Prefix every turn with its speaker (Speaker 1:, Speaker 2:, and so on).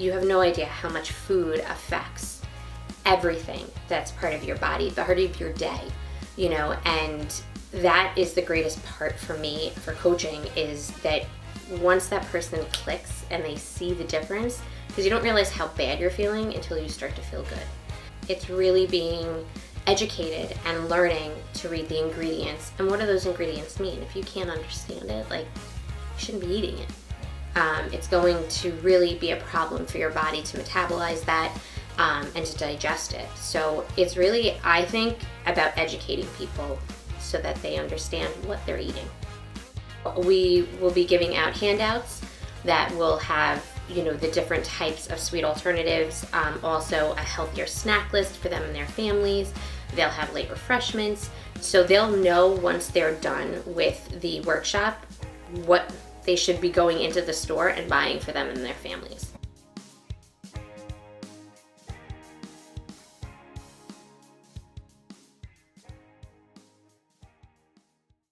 Speaker 1: you have no idea how much food affects everything that's part of your body, the heart of your day, you know, and that is the greatest part for me for coaching, is that once that person clicks and they see the difference, because you don't realize how bad you're feeling until you start to feel good. It's really being educated and learning to read the ingredients and what do those ingredients mean. If you can't understand it, like, you shouldn't be eating it. It's going to really be a problem for your body to metabolize that and to digest it. So it's really, I think, about educating people so that they understand what they're eating. We will be giving out handouts that will have, you know, the different types of sweet alternatives, also a healthier snack list for them and their families. They'll have late refreshments, so they'll know once they're done with the workshop what they should be going into the store and buying for them and their families.